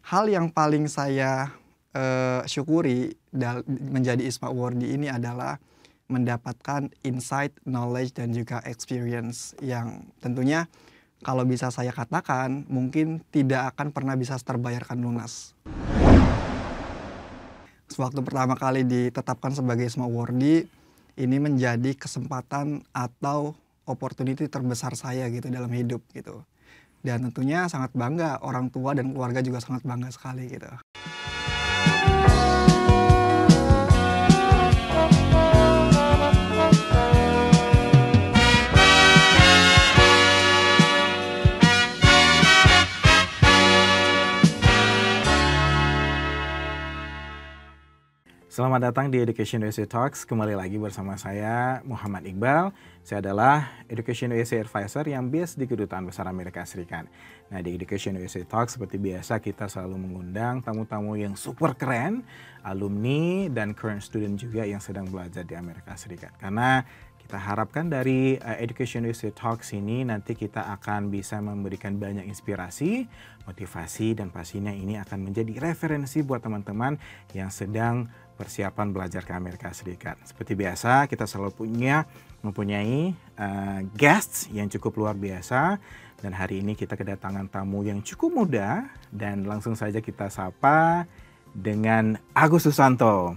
hal yang paling saya syukuri menjadi ISMA Awardee ini adalah mendapatkan insight, knowledge, dan juga experience yang tentunya kalau bisa saya katakan mungkin tidak akan pernah bisa terbayarkan lunas. Sewaktu pertama kali ditetapkan sebagai ISMA Awardee, ini menjadi kesempatan atau opportunity terbesar saya gitu dalam hidup gitu. Dan tentunya sangat bangga, orang tua dan keluarga juga sangat bangga sekali gitu. Selamat datang di Education USA Talks. Kembali lagi bersama saya Muhammad Iqbal. Saya adalah Education USA Advisor yang based di Kedutaan Besar Amerika Serikat. Nah, di Education USA Talks seperti biasa kita selalu mengundang tamu-tamu yang super keren, alumni dan current student juga yang sedang belajar di Amerika Serikat. Karena kita harapkan dari Education USA Talks ini nanti kita akan bisa memberikan banyak inspirasi, motivasi, dan pastinya ini akan menjadi referensi buat teman-teman yang sedang persiapan belajar ke Amerika Serikat. Seperti biasa kita selalu mempunyai guests yang cukup luar biasa. Dan hari ini kita kedatangan tamu yang cukup muda. Dan langsung saja kita sapa dengan Agus Susanto.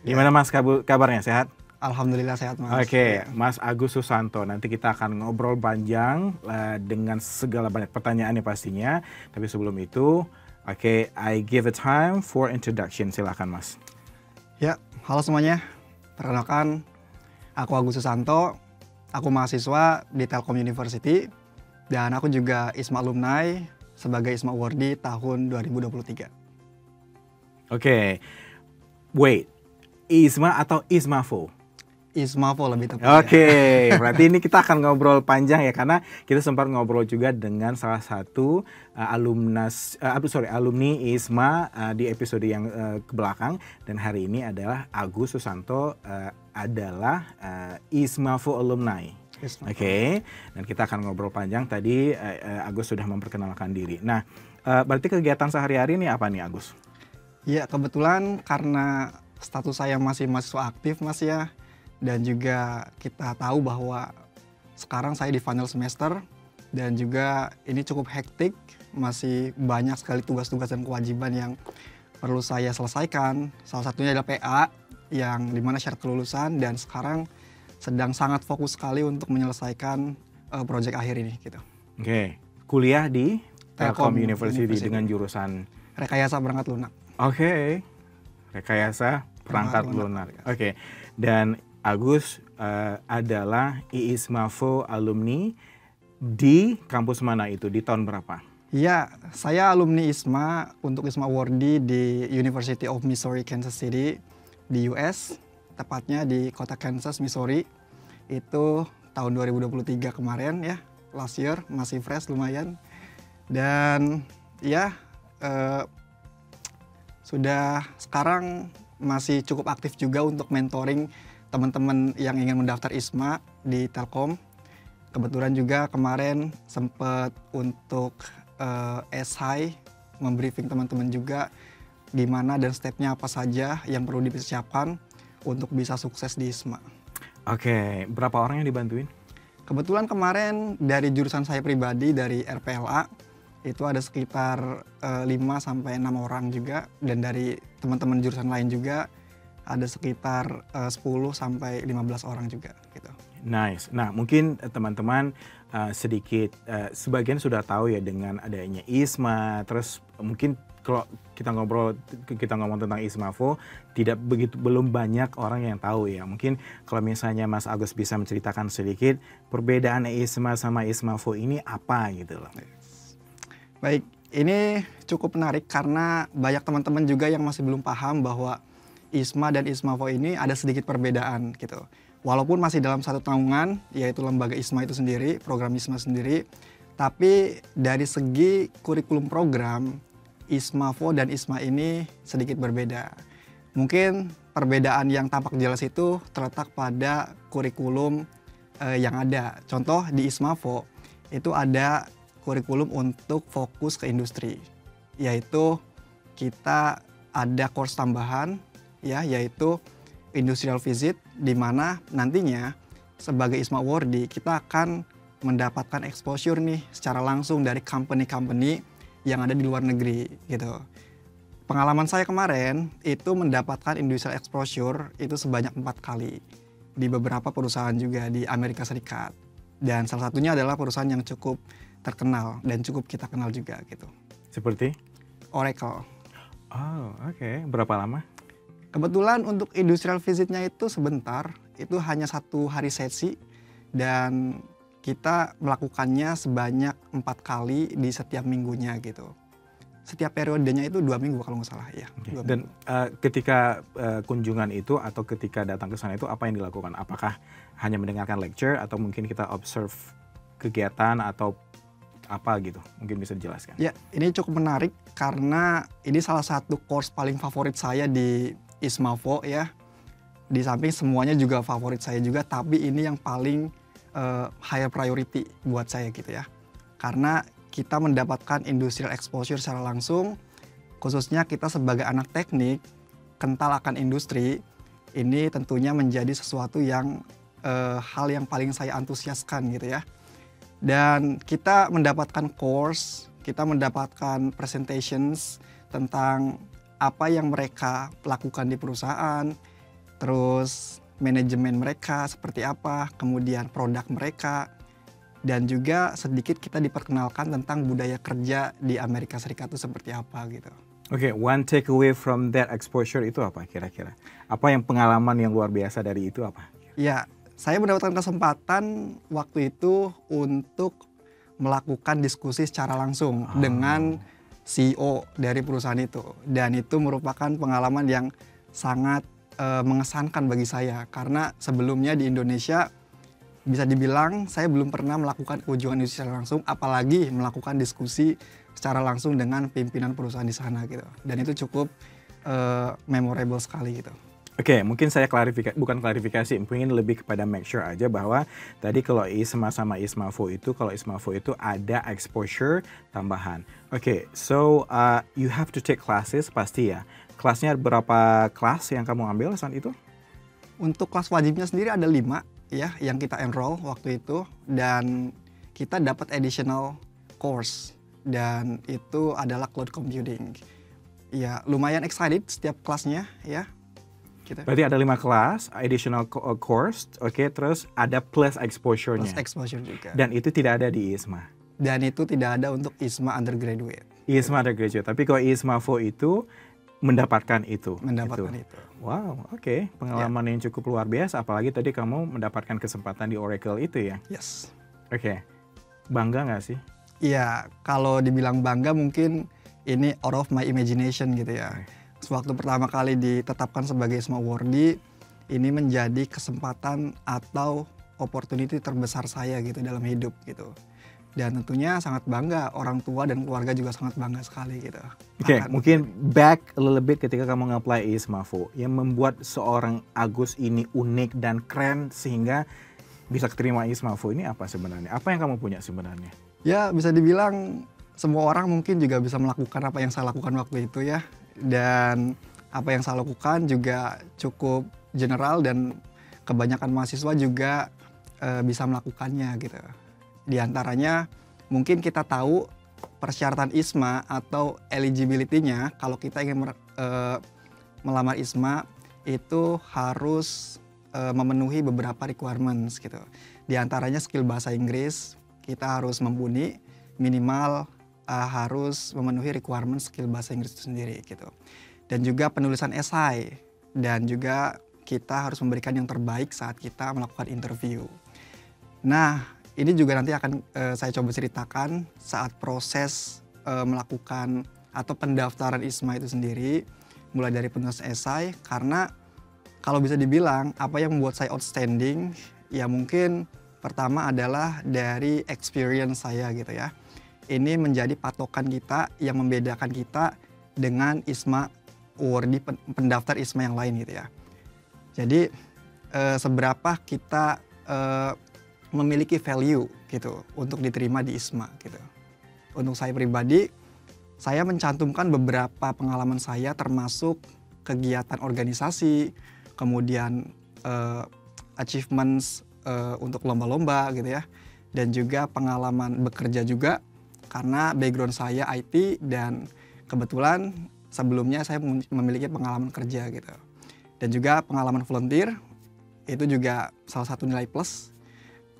Gimana Mas kabarnya, sehat? Alhamdulillah sehat Mas. Oke, Mas Agus Susanto. Nanti kita akan ngobrol panjang dengan segala banyak pertanyaannya pastinya. Tapi sebelum itu, I give a time for introduction. Silakan Mas. Ya, halo semuanya. Perkenalkan, aku Agus Susanto. Aku mahasiswa di Telkom University. Dan aku juga ISMA Alumni sebagai ISMA Awardee tahun 2023. Wait. ISMA atau ISMAFO? ISMAFO lebih tepat. Berarti ini kita akan ngobrol panjang ya, karena kita sempat ngobrol juga dengan salah satu alumni ISMA di episode yang ke belakang, dan hari ini adalah Agus Susanto adalah ISMAFO alumni. Dan kita akan ngobrol panjang. Tadi Agus sudah memperkenalkan diri. Nah, berarti kegiatan sehari-hari ini apa nih Agus? Ya, kebetulan karena status saya masih mahasiswa aktif Mas ya. Dan juga kita tahu bahwa sekarang saya di final semester dan juga ini cukup hektik, masih banyak sekali tugas-tugas dan kewajiban yang perlu saya selesaikan. Salah satunya adalah PA yang dimana syarat kelulusan, dan sekarang sedang sangat fokus sekali untuk menyelesaikan proyek akhir ini gitu. Kuliah di Telkom University dengan jurusan Rekayasa Perangkat Lunak. Rekayasa Perangkat Lunak. Dan Agus adalah ISMAFO alumni di kampus mana itu? Di tahun berapa? Ya, saya alumni ISMA untuk ISMA Awardee di University of Missouri, Kansas City di US, tepatnya di kota Kansas, Missouri. Itu tahun 2023 kemarin ya, last year, masih fresh lumayan. Dan ya, sudah sekarang masih cukup aktif juga untuk mentoring teman-teman yang ingin mendaftar ISMA di Telkom. Kebetulan juga kemarin sempat untuk SHI membriefing teman-teman juga gimana dan stepnya apa saja yang perlu dipersiapkan untuk bisa sukses di ISMA. Berapa orang yang dibantuin? Kebetulan kemarin dari jurusan saya pribadi, dari RPLA, itu ada sekitar 5-6 orang juga. Dan dari teman-teman jurusan lain juga ada sekitar 10-15 orang juga gitu. Nice. Nah, mungkin teman-teman sedikit sebagian sudah tahu ya dengan adanya ISMA. Terus mungkin kalau kita ngomong tentang ISMAFO, belum banyak orang yang tahu ya. Mungkin kalau misalnya Mas Agus bisa menceritakan sedikit perbedaan ISMA sama ISMAFO ini apa gitu loh. Baik, ini cukup menarik karena banyak teman-teman juga yang masih belum paham bahwa ISMA dan ISMAFO ini ada sedikit perbedaan gitu. Walaupun masih dalam satu naungan, yaitu lembaga ISMA itu sendiri, program ISMA sendiri, tapi dari segi kurikulum program, ISMAFO dan ISMA ini sedikit berbeda. Mungkin perbedaan yang tampak jelas itu terletak pada kurikulum yang ada. Contoh di ISMAFO itu ada kurikulum untuk fokus ke industri, yaitu kita ada course tambahan ya, yaitu industrial visit, di mana nantinya sebagai ISMA awardee kita akan mendapatkan exposure nih secara langsung dari company-company yang ada di luar negeri gitu. Pengalaman saya kemarin itu mendapatkan industrial exposure itu sebanyak 4 kali di beberapa perusahaan juga di Amerika Serikat. Dan salah satunya adalah perusahaan yang cukup terkenal dan cukup kita kenal juga gitu. Seperti? Oracle. Oh, oke. Berapa lama? Kebetulan untuk industrial visitnya itu sebentar, itu hanya 1 hari sesi dan kita melakukannya sebanyak 4 kali di setiap minggunya gitu. Setiap periodenya itu 2 minggu kalau nggak salah ya. Okay. Dan ketika kunjungan itu atau ketika datang ke sana itu apa yang dilakukan? Apakah hanya mendengarkan lecture atau mungkin kita observe kegiatan atau apa gitu? Mungkin bisa dijelaskan. Ya, ini cukup menarik karena ini salah satu course paling favorit saya di ISMAVO ya. Di samping semuanya juga favorit saya juga, tapi ini yang paling higher priority buat saya gitu ya. Karena kita mendapatkan industrial exposure secara langsung, khususnya kita sebagai anak teknik, kental akan industri, ini tentunya menjadi sesuatu yang hal yang paling saya antusiaskan gitu ya. Dan kita mendapatkan course, kita mendapatkan presentations tentang apa yang mereka lakukan di perusahaan, terus manajemen mereka seperti apa, kemudian produk mereka, dan juga sedikit kita diperkenalkan tentang budaya kerja di Amerika Serikat itu seperti apa gitu. Oke, one takeaway from that exposure itu apa kira-kira? Apa yang pengalaman yang luar biasa dari itu apa? Ya, saya mendapatkan kesempatan waktu itu untuk melakukan diskusi secara langsung dengan CEO dari perusahaan itu. Dan itu merupakan pengalaman yang sangat mengesankan bagi saya. Karena sebelumnya di Indonesia bisa dibilang saya belum pernah melakukan kunjungan industri secara langsung, apalagi melakukan diskusi secara langsung dengan pimpinan perusahaan di sana gitu. Dan itu cukup memorable sekali gitu. Oke, mungkin saya bukan klarifikasi, mungkin lebih kepada make sure aja bahwa tadi kalau ISMA sama ISMAVO itu, kalau ISMAVO itu ada exposure tambahan. Oke, so you have to take classes pasti ya. Kelasnya berapa kelas yang kamu ambil saat itu? Untuk kelas wajibnya sendiri ada 5 ya yang kita enroll waktu itu, dan kita dapat additional course dan itu adalah cloud computing. Ya, lumayan excited setiap kelasnya ya. Berarti ada 5 kelas, additional course, oke, terus ada plus exposure-nya. Plus exposure juga. Dan itu tidak ada di ISMA. Dan itu tidak ada untuk ISMA undergraduate. ISMA undergraduate, tapi kalau ISMAVO itu mendapatkan itu. Mendapatkan itu. Wow, oke. Pengalaman yang cukup luar biasa, apalagi tadi kamu mendapatkan kesempatan di Oracle itu ya? Yes. Oke. Bangga nggak sih? Iya, kalau dibilang bangga mungkin ini out of my imagination gitu ya. Sewaktu pertama kali ditetapkan sebagai ISMA awardee, ini menjadi kesempatan atau opportunity terbesar saya gitu dalam hidup gitu. Dan tentunya sangat bangga, orang tua dan keluarga juga sangat bangga sekali gitu. Oke, mungkin back a little bit ketika kamu nge-apply ISMAVO, yang membuat seorang Agus ini unik dan keren sehingga bisa keterima ISMAVO ini apa sebenarnya? Apa yang kamu punya sebenarnya? Ya, bisa dibilang semua orang mungkin juga bisa melakukan apa yang saya lakukan waktu itu ya. Dan apa yang saya lakukan juga cukup general dan kebanyakan mahasiswa juga bisa melakukannya gitu. Di antaranya mungkin kita tahu persyaratan ISMA atau eligibility-nya kalau kita ingin melamar ISMA itu harus memenuhi beberapa requirements gitu. Di antaranya skill bahasa Inggris, kita harus mumpuni minimal harus memenuhi requirement skill bahasa Inggris itu sendiri gitu. Dan juga penulisan esai, dan juga kita harus memberikan yang terbaik saat kita melakukan interview. Nah, ini juga nanti akan saya coba ceritakan saat proses melakukan atau pendaftaran ISMA itu sendiri, mulai dari penulisan esai, karena kalau bisa dibilang apa yang membuat saya outstanding, ya mungkin pertama adalah dari experience saya gitu ya. Ini menjadi patokan kita yang membedakan kita dengan ISMA awardee pendaftar ISMA yang lain gitu ya. Jadi seberapa kita memiliki value gitu untuk diterima di ISMA gitu. Untuk saya pribadi saya mencantumkan beberapa pengalaman saya termasuk kegiatan organisasi, kemudian achievements untuk lomba-lomba gitu ya, dan juga pengalaman bekerja juga karena background saya IT dan kebetulan sebelumnya saya memiliki pengalaman kerja gitu. Dan juga pengalaman volunteer itu juga salah satu nilai plus.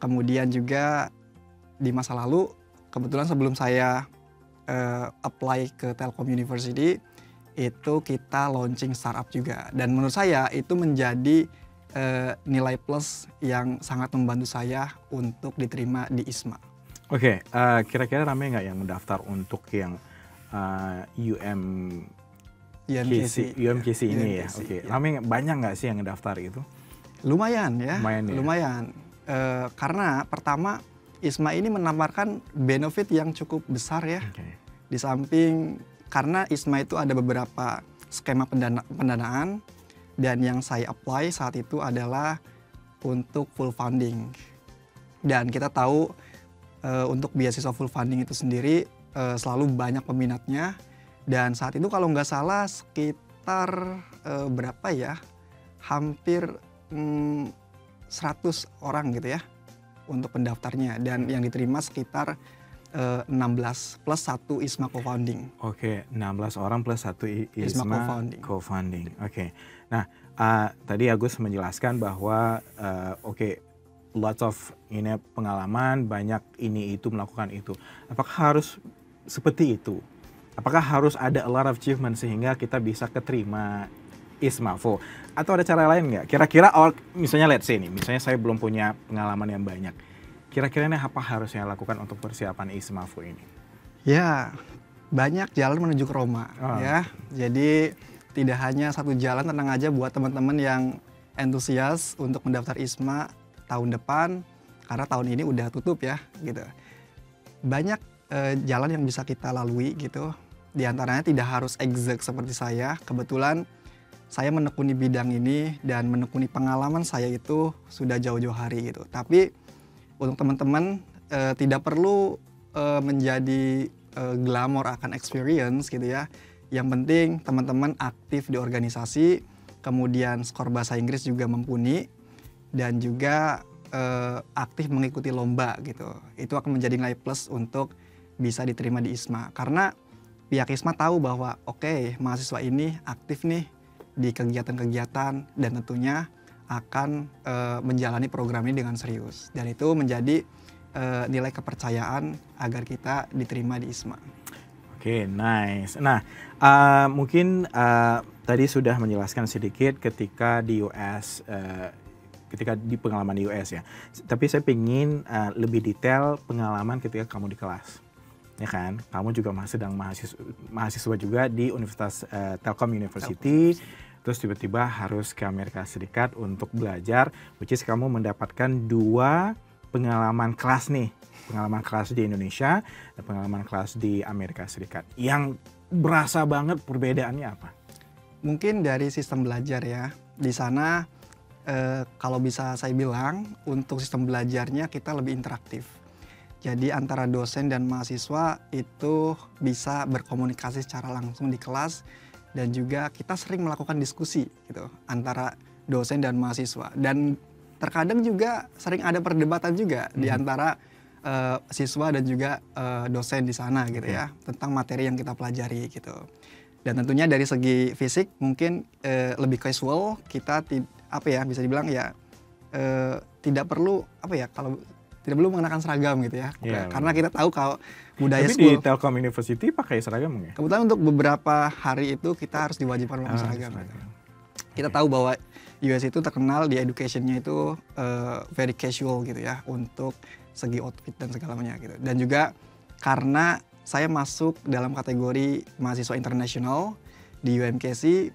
Kemudian juga di masa lalu kebetulan sebelum saya apply ke Telkom University itu kita launching startup juga, dan menurut saya itu menjadi nilai plus yang sangat membantu saya untuk diterima di ISMA. Oke, kira-kira ramai nggak yang mendaftar untuk yang UMKC ini ya? Oke, ramai banyak nggak sih yang mendaftar itu? Lumayan ya, lumayan. Karena pertama ISMA ini menawarkan benefit yang cukup besar ya. Di samping karena ISMA itu ada beberapa skema pendanaan, dan yang saya apply saat itu adalah untuk full funding. Dan kita tahu untuk beasiswa full funding itu sendiri selalu banyak peminatnya. Dan saat itu kalau nggak salah sekitar berapa ya, hampir 100 orang gitu ya untuk pendaftarnya. Dan yang diterima sekitar 16 plus 1 ISMA co-founding. Oke, 16 orang plus 1 ISMA co-founding. Oke. Nah, tadi Agus menjelaskan bahwa lots of ini pengalaman, banyak ini itu melakukan itu. Apakah harus seperti itu? Apakah harus ada a lot of achievement sehingga kita bisa keterima ISMAVO? Atau ada cara lain nggak? Kira-kira misalnya let's say nih, misalnya saya belum punya pengalaman yang banyak. Kira-kira ini apa harus saya lakukan untuk persiapan ISMAVO ini? Ya, banyak jalan menuju ke Roma ya. Jadi tidak hanya satu jalan, tenang aja buat teman-teman yang antusias untuk mendaftar ISMA tahun depan, karena tahun ini udah tutup ya gitu. Banyak jalan yang bisa kita lalui gitu. Di antaranya tidak harus exact seperti saya. Kebetulan saya menekuni bidang ini dan menekuni pengalaman saya itu sudah jauh-jauh hari gitu. Tapi untuk teman-teman tidak perlu menjadi glamor akan experience gitu ya. Yang penting teman-teman aktif di organisasi, kemudian skor bahasa Inggris juga mumpuni, dan juga aktif mengikuti lomba gitu. Itu akan menjadi nilai plus untuk bisa diterima di ISMA. Karena pihak ISMA tahu bahwa mahasiswa ini aktif nih di kegiatan-kegiatan dan tentunya akan menjalani program ini dengan serius. Dan itu menjadi nilai kepercayaan agar kita diterima di ISMA. Oke, nice. Nah, mungkin tadi sudah menjelaskan sedikit ketika di US, ketika di pengalaman di US ya. Tapi saya ingin lebih detail pengalaman ketika kamu di kelas. Ya kan, kamu juga sedang mahasiswa juga di Universitas Telkom University. Terus tiba-tiba harus ke Amerika Serikat untuk belajar, which is kamu mendapatkan 2 pengalaman kelas nih. Pengalaman kelas di Indonesia dan pengalaman kelas di Amerika Serikat. Yang berasa banget perbedaannya apa? Mungkin dari sistem belajar ya. Di sana kalau bisa saya bilang untuk sistem belajarnya kita lebih interaktif. Jadi antara dosen dan mahasiswa itu bisa berkomunikasi secara langsung di kelas, dan juga kita sering melakukan diskusi gitu antara dosen dan mahasiswa. Dan terkadang juga sering ada perdebatan juga di antara siswa dan juga dosen di sana gitu ya, tentang materi yang kita pelajari gitu. Dan tentunya dari segi fisik mungkin lebih casual, kita bisa dibilang ya tidak perlu tidak perlu mengenakan seragam gitu ya. Karena kita tahu kalau budaya school. Tapi di Telkom University pakai seragam nggak? Kebetulan untuk beberapa hari itu kita harus diwajibkan memakai seragam. Gitu. Kita tahu bahwa US itu terkenal di education-nya itu very casual gitu ya, untuk segi outfit dan segala macamnya gitu. Dan juga karena saya masuk dalam kategori mahasiswa internasional di UMKC,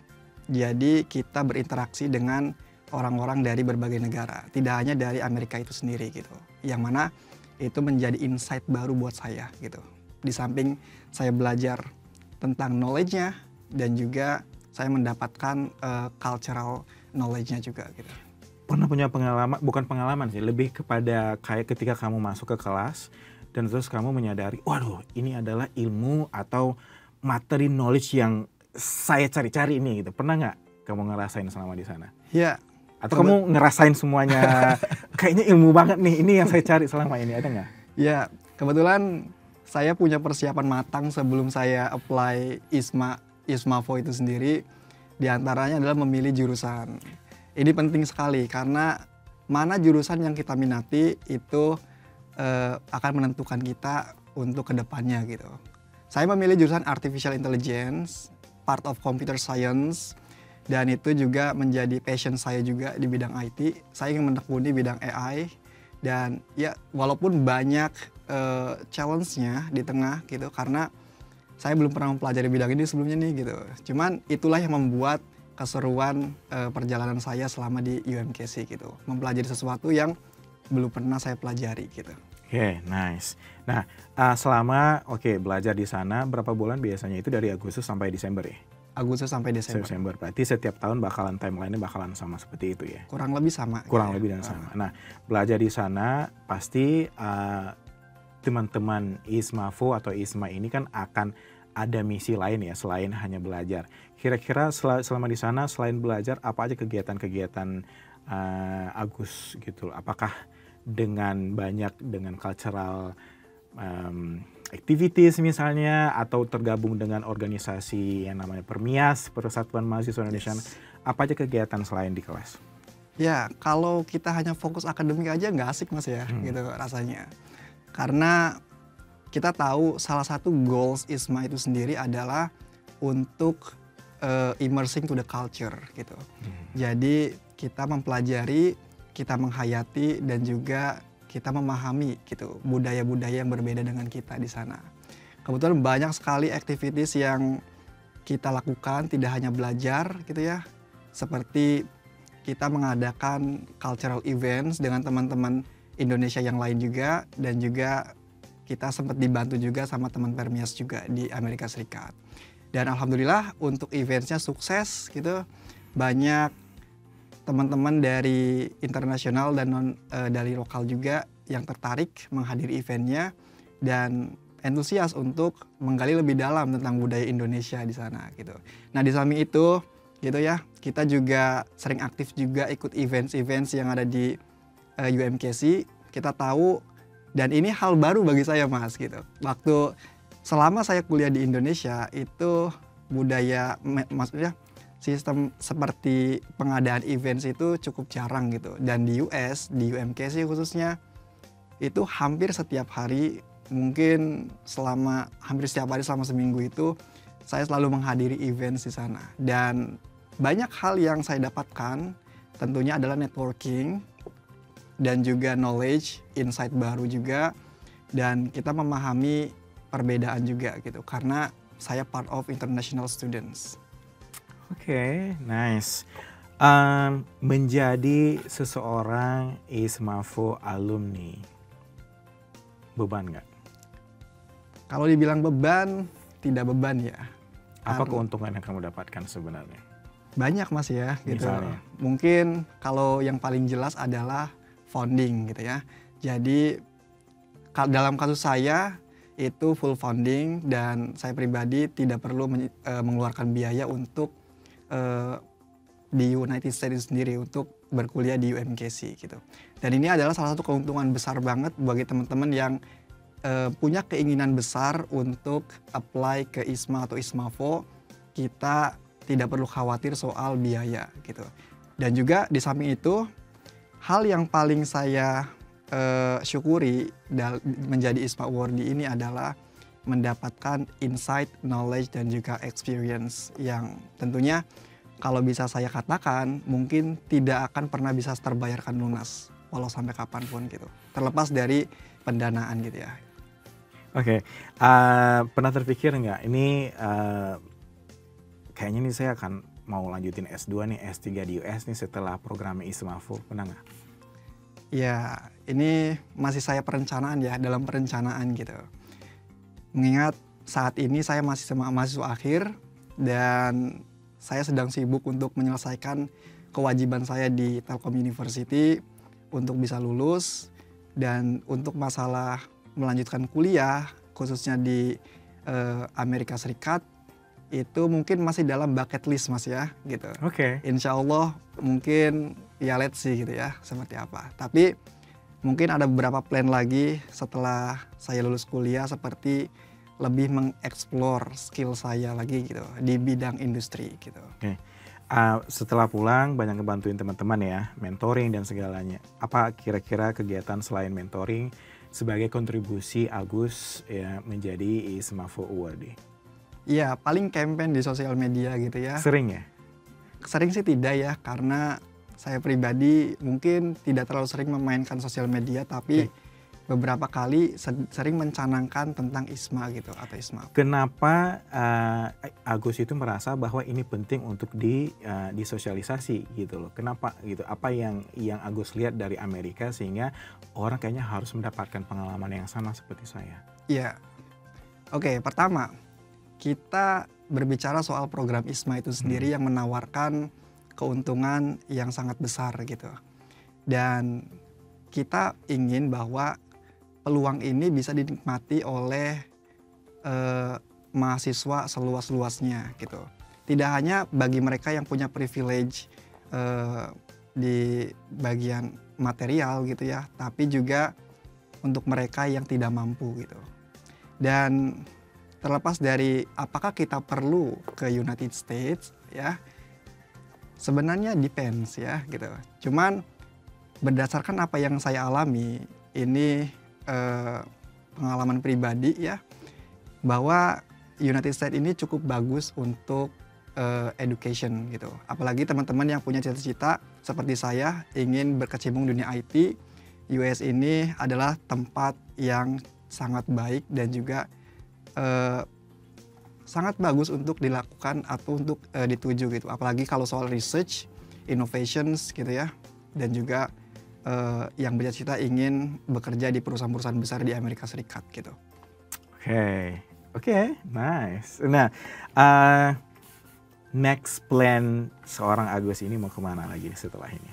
jadi kita berinteraksi dengan orang-orang dari berbagai negara, tidak hanya dari Amerika itu sendiri gitu. Yang mana itu menjadi insight baru buat saya gitu. Di samping saya belajar tentang knowledge-nya, dan juga saya mendapatkan cultural knowledge-nya juga gitu. Pernah punya pengalaman, bukan pengalaman sih, lebih kepada kayak ketika kamu masuk ke kelas dan terus kamu menyadari, waduh ini adalah ilmu atau materi knowledge yang saya cari-cari ini gitu. Pernah nggak kamu ngerasain selama di sana? Ya. Atau kamu ngerasain semuanya, kayaknya ilmu banget nih, ini yang saya cari selama ini, ada nggak? Ya, kebetulan saya punya persiapan matang sebelum saya apply ISMAVO itu sendiri. Di antaranya adalah memilih jurusan. Ini penting sekali karena mana jurusan yang kita minati itu akan menentukan kita untuk kedepannya gitu. Saya memilih jurusan Artificial Intelligence, part of Computer Science, dan itu juga menjadi passion saya juga di bidang IT. Saya ingin menekuni bidang AI, dan ya walaupun banyak challenge-nya di tengah gitu, karena saya belum pernah mempelajari bidang ini sebelumnya nih gitu. Cuman itulah yang membuat keseruan perjalanan saya selama di UMKC gitu. Mempelajari sesuatu yang belum pernah saya pelajari gitu. Oke, nice. Nah, selama belajar di sana berapa bulan biasanya? Itu dari Agustus sampai Desember ya? Agustus sampai Desember. Berarti setiap tahun bakalan timeline-nya bakalan sama seperti itu ya? Kurang lebih sama. Kurang lebih dan sama. Nah, belajar di sana pasti teman-teman ISMAVO atau ISMA ini kan akan ada misi lain ya selain hanya belajar. Kira-kira selama di sana selain belajar apa aja kegiatan-kegiatan Agus gitu? Apakah dengan cultural activities misalnya, atau tergabung dengan organisasi yang namanya Permias, Persatuan Mahasiswa Indonesia? Apa aja kegiatan selain di kelas? Ya, kalau kita hanya fokus akademik aja nggak asik Mas ya, gitu rasanya. Karena kita tahu salah satu goals ISMA itu sendiri adalah untuk immersing to the culture gitu. Jadi kita mempelajari, kita menghayati, dan juga kita memahami gitu budaya-budaya yang berbeda dengan kita di sana. Kebetulan banyak sekali activities yang kita lakukan, tidak hanya belajar gitu ya. Seperti kita mengadakan cultural events dengan teman-teman Indonesia yang lain juga, dan juga kita sempat dibantu juga sama teman Permias juga di Amerika Serikat. Dan alhamdulillah untuk eventsnya sukses gitu. Banyak teman-teman dari internasional dan dari lokal juga yang tertarik menghadiri eventnya dan antusias untuk menggali lebih dalam tentang budaya Indonesia di sana gitu. Nah, di samping itu gitu ya, kita juga sering aktif juga ikut events-events yang ada di UMKC. Kita tahu, dan ini hal baru bagi saya Mas gitu. Waktu selama saya kuliah di Indonesia itu budaya maksudnya sistem seperti pengadaan events itu cukup jarang gitu. Dan di US, di UMKC khususnya, itu hampir setiap hari, mungkin hampir setiap hari selama seminggu itu, saya selalu menghadiri events di sana. Dan banyak hal yang saya dapatkan, tentunya adalah networking, dan juga knowledge, insight baru juga, dan kita memahami perbedaan juga gitu. Karena saya part of international students. Oke, nice. Menjadi seseorang ISMAVO alumni, beban nggak? Kalau dibilang beban, tidak beban ya. Apa keuntungan yang kamu dapatkan sebenarnya? Banyak Mas ya gitu. Misalnya? Mungkin kalau yang paling jelas adalah founding gitu ya. Jadi dalam kasus saya itu full founding, dan saya pribadi tidak perlu mengeluarkan biaya untuk di United States sendiri untuk berkuliah di UMKC gitu. Dan ini adalah salah satu keuntungan besar banget bagi teman-teman yang punya keinginan besar untuk apply ke ISMA atau ISMAVO. Kita tidak perlu khawatir soal biaya gitu. Dan juga di samping itu, hal yang paling saya syukuri menjadi ISMA awardee ini adalah mendapatkan insight, knowledge, dan juga experience yang tentunya kalau bisa saya katakan mungkin tidak akan pernah bisa terbayarkan lunas walau sampai kapanpun gitu, terlepas dari pendanaan gitu ya. Oke, pernah terpikir nggak ini kayaknya nih saya akan mau lanjutin S2 nih, S3 di US nih setelah program ISMAVO, pernah nggak? Ya, ini masih saya perencanaan ya, dalam perencanaan gitu. Mengingat saat ini saya masih mahasiswa akhir, dan saya sedang sibuk untuk menyelesaikan kewajiban saya di Telkom University untuk bisa lulus, dan untuk masalah melanjutkan kuliah khususnya di Amerika Serikat itu mungkin masih dalam bucket list Mas ya gitu. Oke. Insya Allah mungkin ya let's see gitu ya seperti apa. Tapi mungkin ada beberapa plan lagi setelah saya lulus kuliah, seperti lebih mengeksplor skill saya lagi gitu di bidang industri gitu. Oke. Setelah pulang banyak ngebantuin teman-teman ya, mentoring dan segalanya. Apa kira-kira kegiatan selain mentoring sebagai kontribusi Agus ya menjadi ISMAFO Awardee? Iya, paling campaign di sosial media gitu ya. Sering ya? Sering sih tidak ya, karena saya pribadi mungkin tidak terlalu sering memainkan sosial media, tapi beberapa kali sering mencanangkan tentang ISMA gitu atau ISMA. Kenapa Agus itu merasa bahwa ini penting untuk disosialisasi gitu loh? Kenapa gitu? Apa yang Agus lihat dari Amerika sehingga orang kayaknya harus mendapatkan pengalaman yang sama seperti saya? Iya. Oke, pertama kita berbicara soal program ISMA itu sendiri yang menawarkan keuntungan yang sangat besar gitu. Dan kita ingin bahwa peluang ini bisa dinikmati oleh mahasiswa seluas-luasnya gitu. Tidak hanya bagi mereka yang punya privilege di bagian material gitu ya, tapi juga untuk mereka yang tidak mampu gitu. Dan terlepas dari apakah kita perlu ke United States ya, sebenarnya depends ya gitu. Cuman berdasarkan apa yang saya alami, ini pengalaman pribadi ya, bahwa United States ini cukup bagus untuk education gitu. Apalagi teman-teman yang punya cita-cita seperti saya ingin berkecimpung dunia IT, US ini adalah tempat yang sangat baik dan juga sangat bagus untuk dilakukan atau untuk dituju gitu. Apalagi kalau soal research, innovations gitu ya, dan juga yang bercita-cita ingin bekerja di perusahaan-perusahaan besar di Amerika Serikat gitu. Oke, nice. Nah, next plan seorang Agus ini mau kemana lagi setelah ini?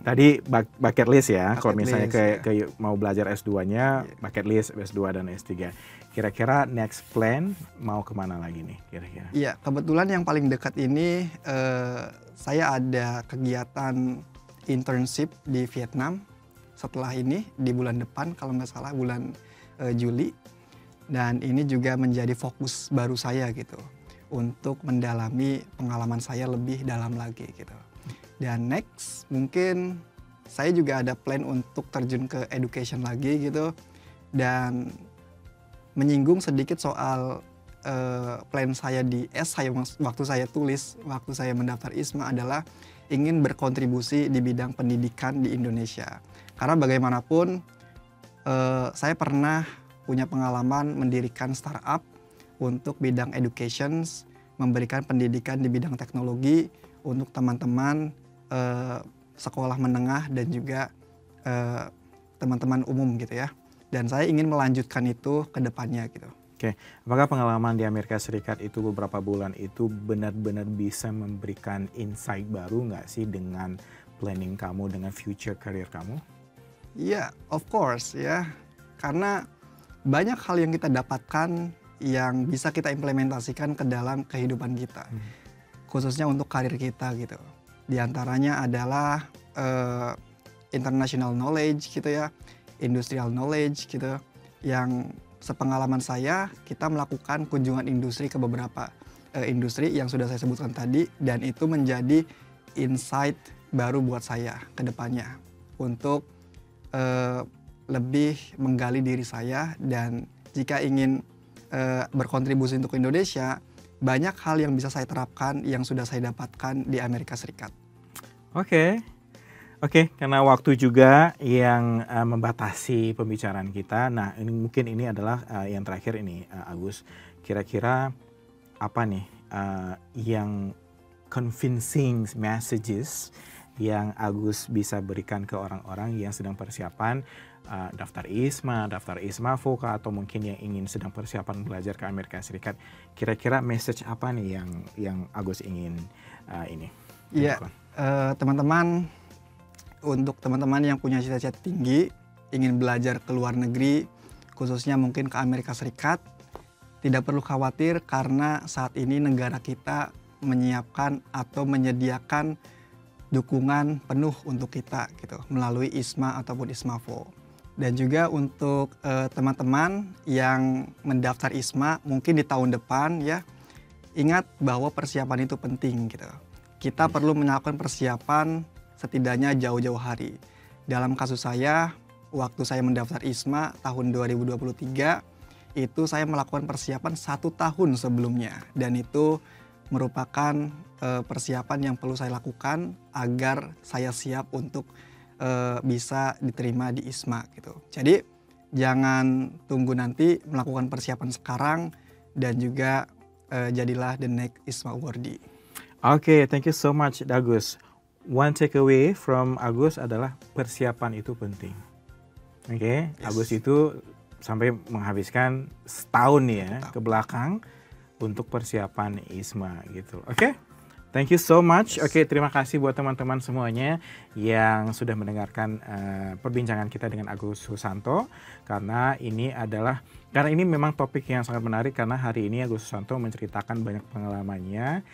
Tadi bucket list ya, kalau misalnya ke mau belajar S2-nya, bucket list S2 dan S3. Kira-kira next plan mau kemana lagi nih kira-kira? Iya, kebetulan yang paling dekat ini saya ada kegiatan internship di Vietnam setelah ini di bulan depan kalau nggak salah bulan Juli. Dan ini juga menjadi fokus baru saya gitu untuk mendalami pengalaman saya lebih dalam lagi gitu. Dan next mungkin saya juga ada plan untuk terjun ke education lagi gitu, dan menyinggung sedikit soal plan saya di S waktu saya tulis, waktu saya mendaftar ISMA adalah ingin berkontribusi di bidang pendidikan di Indonesia. Karena bagaimanapun saya pernah punya pengalaman mendirikan startup untuk bidang education, memberikan pendidikan di bidang teknologi untuk teman-teman sekolah menengah dan juga teman-teman umum gitu ya. Dan saya ingin melanjutkan itu ke depannya gitu. Oke, apakah pengalaman di Amerika Serikat itu beberapa bulan itu benar-benar bisa memberikan insight baru nggak sih dengan planning kamu, dengan future career kamu? Iya, of course ya. Karena banyak hal yang kita dapatkan yang bisa kita implementasikan ke dalam kehidupan kita. Khususnya untuk karir kita gitu. Di antaranya adalah international knowledge gitu ya, industrial knowledge gitu, yang sepengalaman saya kita melakukan kunjungan industri ke beberapa industri yang sudah saya sebutkan tadi, dan itu menjadi insight baru buat saya ke depannya untuk lebih menggali diri saya, dan jika ingin berkontribusi untuk Indonesia, banyak hal yang bisa saya terapkan yang sudah saya dapatkan di Amerika Serikat. Oke, karena waktu juga yang membatasi pembicaraan kita. Nah, mungkin ini adalah yang terakhir ini, Agus. Kira-kira apa nih yang convincing messages yang Agus bisa berikan ke orang-orang yang sedang persiapan daftar ISMA, daftar ISMAFO, atau mungkin yang ingin sedang persiapan belajar ke Amerika Serikat. Kira-kira message apa nih yang Agus ingin ini? Iya, teman-teman, untuk teman-teman yang punya cita-cita tinggi, ingin belajar ke luar negeri, khususnya mungkin ke Amerika Serikat, tidak perlu khawatir karena saat ini negara kita menyiapkan atau menyediakan dukungan penuh untuk kita gitu melalui ISMA ataupun ISMAVO. Dan juga untuk teman-teman yang mendaftar ISMA mungkin di tahun depan ya, ingat bahwa persiapan itu penting gitu. Kita perlu melakukan persiapan setidaknya jauh-jauh hari. Dalam kasus saya, waktu saya mendaftar ISMA tahun 2023, itu saya melakukan persiapan 1 tahun sebelumnya. Dan itu merupakan persiapan yang perlu saya lakukan agar saya siap untuk bisa diterima di ISMA gitu. Jadi jangan tunggu nanti, melakukan persiapan sekarang dan juga jadilah the next ISMA awardee. Oke, thank you so much Agus. One takeaway from Agus adalah persiapan itu penting. Oke, yes. Agus itu sampai menghabiskan setahun nih ya ke belakang untuk persiapan ISMA gitu. Oke? Thank you so much. Oke, terima kasih buat teman-teman semuanya yang sudah mendengarkan perbincangan kita dengan Agus Susanto, karena ini memang topik yang sangat menarik, karena hari ini Agus Susanto menceritakan banyak pengalamannya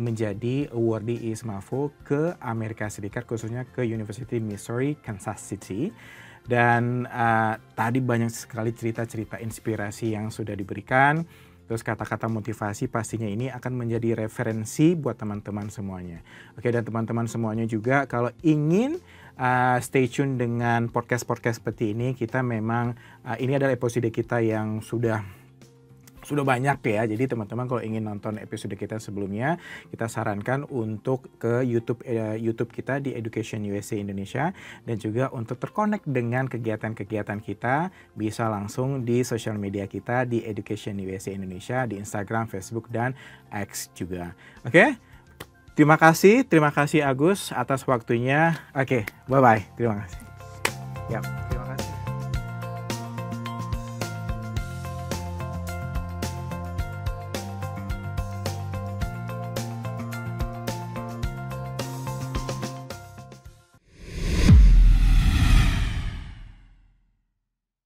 menjadi awardee ISMAVO ke Amerika Serikat, khususnya ke University Missouri Kansas City. Dan tadi banyak sekali cerita-cerita inspirasi yang sudah diberikan. Terus kata-kata motivasi pastinya ini akan menjadi referensi buat teman-teman semuanya. Oke, dan teman-teman semuanya juga kalau ingin stay tune dengan podcast-podcast seperti ini, kita memang ini adalah episode kita yang sudah banyak ya. Jadi teman-teman kalau ingin nonton episode kita sebelumnya, kita sarankan untuk ke YouTube kita di Education USA Indonesia, dan juga untuk terkonek dengan kegiatan-kegiatan kita bisa langsung di sosial media kita di Education USA Indonesia, di Instagram, Facebook, dan X juga. Oke? Terima kasih Agus atas waktunya. Oke, bye-bye. Terima kasih. Yap.